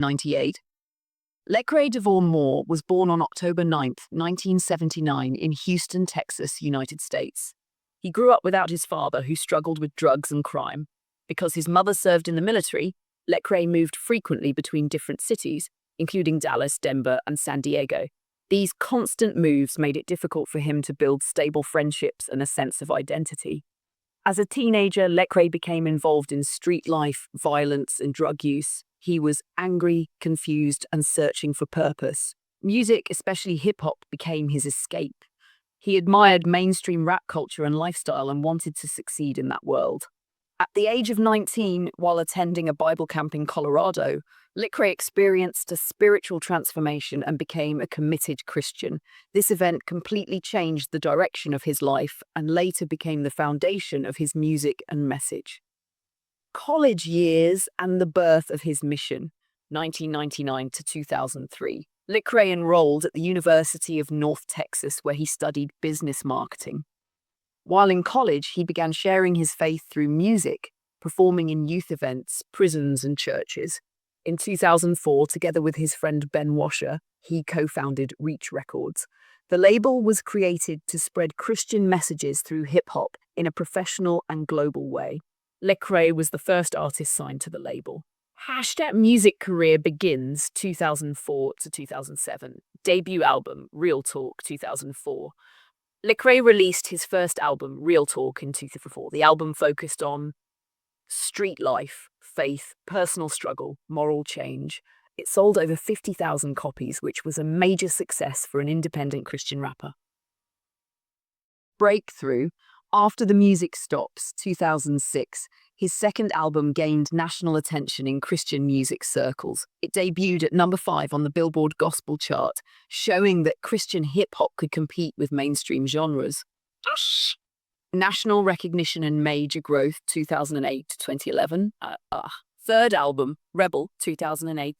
98. Lecrae Devaughn Moore was born on October 9, 1979 in Houston, Texas, United States. He grew up without his father, who struggled with drugs and crime. Because his mother served in the military, Lecrae moved frequently between different cities, including Dallas, Denver, and San Diego. These constant moves made it difficult for him to build stable friendships and a sense of identity. As a teenager, Lecrae became involved in street life, violence, and drug use. He was angry, confused, and searching for purpose. Music, especially hip-hop, became his escape. He admired mainstream rap culture and lifestyle and wanted to succeed in that world. At the age of 19, while attending a Bible camp in Colorado, Lecrae experienced a spiritual transformation and became a committed Christian. This event completely changed the direction of his life and later became the foundation of his music and message. College years and the birth of his mission, 1999 to 2003. Lecrae enrolled at the University of North Texas, where he studied business marketing. While in college, he began sharing his faith through music, performing in youth events, prisons, and churches. In 2004, together with his friend Ben Washer, he co-founded Reach Records. The label was created to spread Christian messages through hip-hop in a professional and global way. Lecrae was the first artist signed to the label. Hashtag music career begins 2004 to 2007. Debut album, Real Talk, 2004. Lecrae released his first album, Real Talk, in 2004. The album focused on street life, faith, personal struggle, moral change. It sold over 50,000 copies, which was a major success for an independent Christian rapper. Breakthrough. After the Music Stops, 2006, his second album gained national attention in Christian music circles. It debuted at number 5 on the Billboard Gospel chart, showing that Christian hip-hop could compete with mainstream genres. National recognition and major growth, 2008 to 2011. Third album, Rebel, 2008.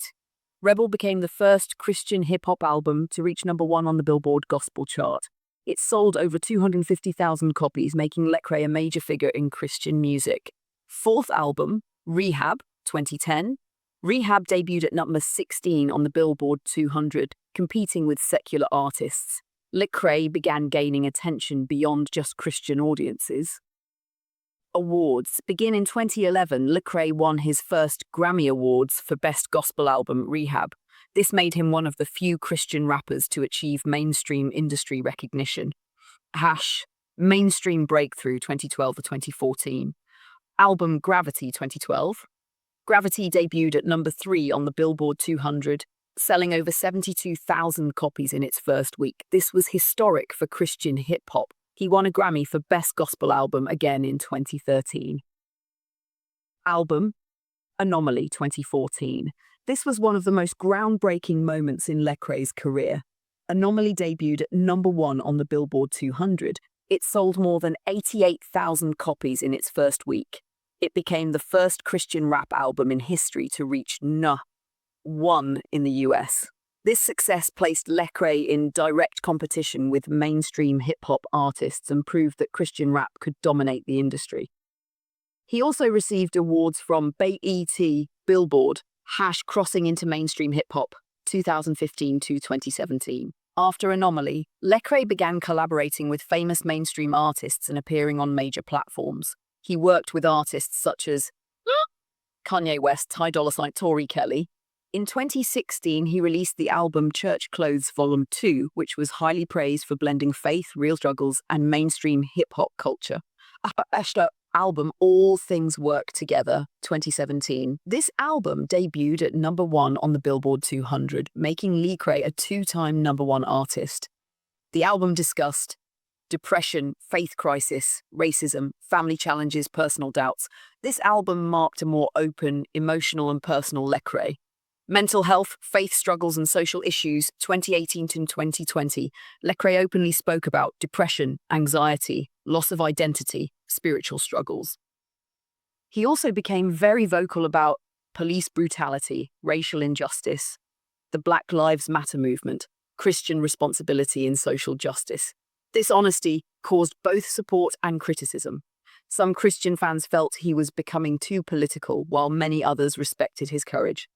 Rebel became the first Christian hip-hop album to reach number 1 on the Billboard Gospel chart. It sold over 250,000 copies, making Lecrae a major figure in Christian music. Fourth album, Rehab, 2010. Rehab debuted at number 16 on the Billboard 200, competing with secular artists. Lecrae began gaining attention beyond just Christian audiences. Awards. Begin in 2011, Lecrae won his first Grammy Awards for Best Gospel Album, Rehab. This made him one of the few Christian rappers to achieve mainstream industry recognition. Mainstream breakthrough, 2012 to 2014. Album Gravity, 2012. Gravity debuted at number 3 on the Billboard 200, selling over 72,000 copies in its first week. This was historic for Christian hip-hop. He won a Grammy for Best Gospel Album again in 2013. Album Anomaly, 2014. This was one of the most groundbreaking moments in Lecrae's career. Anomaly debuted at number 1 on the Billboard 200. It sold more than 88,000 copies in its first week. It became the first Christian rap album in history to reach No. 1 in the US. This success placed Lecrae in direct competition with mainstream hip-hop artists and proved that Christian rap could dominate the industry. He also received awards from BET, Billboard, crossing into mainstream hip-hop, 2015 to 2017. After Anomaly, Lecrae began collaborating with famous mainstream artists and appearing on major platforms. He worked with artists such as Kanye West, Ty Dolla $ign, Tori Kelly. In 2016, he released the album Church Clothes Volume 2, which was highly praised for blending faith, real struggles, and mainstream hip-hop culture. Album All Things Work Together, 2017. This album debuted at number 1 on the Billboard 200, making Lecrae a 2-time number 1 artist. The album discussed depression, faith crisis, racism, family challenges, personal doubts. This album marked a more open, emotional, and personal Lecrae. Mental health, faith struggles, and social issues, 2018 to 2020. Lecrae openly spoke about depression, anxiety, loss of identity, spiritual struggles. He also became very vocal about police brutality, racial injustice, the Black Lives Matter movement, Christian responsibility in social justice. This honesty caused both support and criticism. Some Christian fans felt he was becoming too political, while many others respected his courage.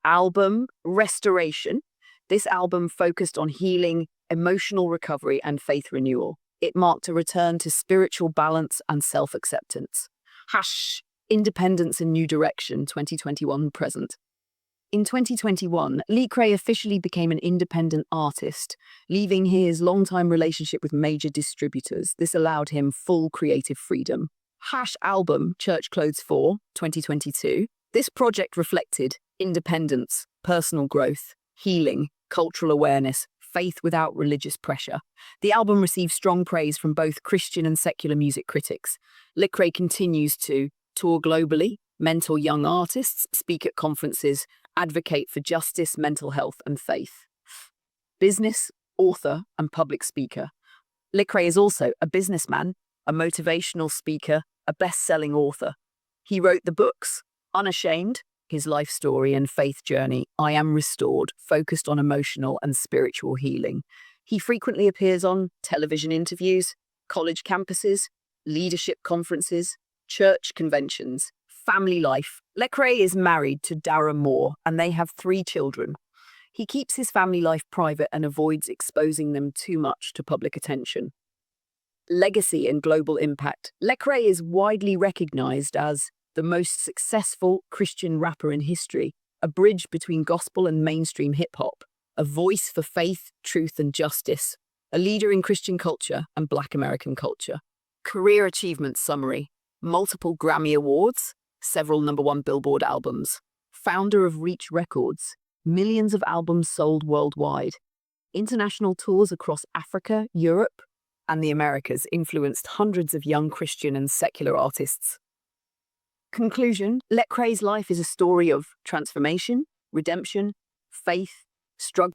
Album Restoration. This album focused on healing, emotional recovery, and faith renewal. It marked a return to spiritual balance and self-acceptance. Hash Independence and New Direction 2021 present. In 2021, Lecrae officially became an independent artist, leaving his long-time relationship with major distributors. This allowed him full creative freedom. Hash album Church Clothes 4 2022. This project reflected independence, personal growth, healing, cultural awareness, faith without religious pressure. The album received strong praise from both Christian and secular music critics. Lecrae continues to tour globally, mentor young artists, speak at conferences, advocate for justice, mental health, and faith. Business, author, and public speaker. Lecrae is also a businessman, a motivational speaker, a best-selling author. He wrote the books Unashamed, his life story and faith journey, I Am Restored, focused on emotional and spiritual healing. He frequently appears on television interviews, college campuses, leadership conferences, church conventions, family life. Lecrae is married to Dara Moore, and they have 3 children. He keeps his family life private and avoids exposing them too much to public attention. Legacy and global impact. Lecrae is widely recognized as the most successful Christian rapper in history, a bridge between gospel and mainstream hip-hop, a voice for faith, truth, and justice, a leader in Christian culture and Black American culture. Career achievement summary. Multiple Grammy Awards, several #1 Billboard albums, founder of Reach Records, millions of albums sold worldwide, international tours across Africa, Europe, and the Americas influenced hundreds of young Christian and secular artists. Conclusion, Lecrae's life is a story of transformation, redemption, faith, struggle,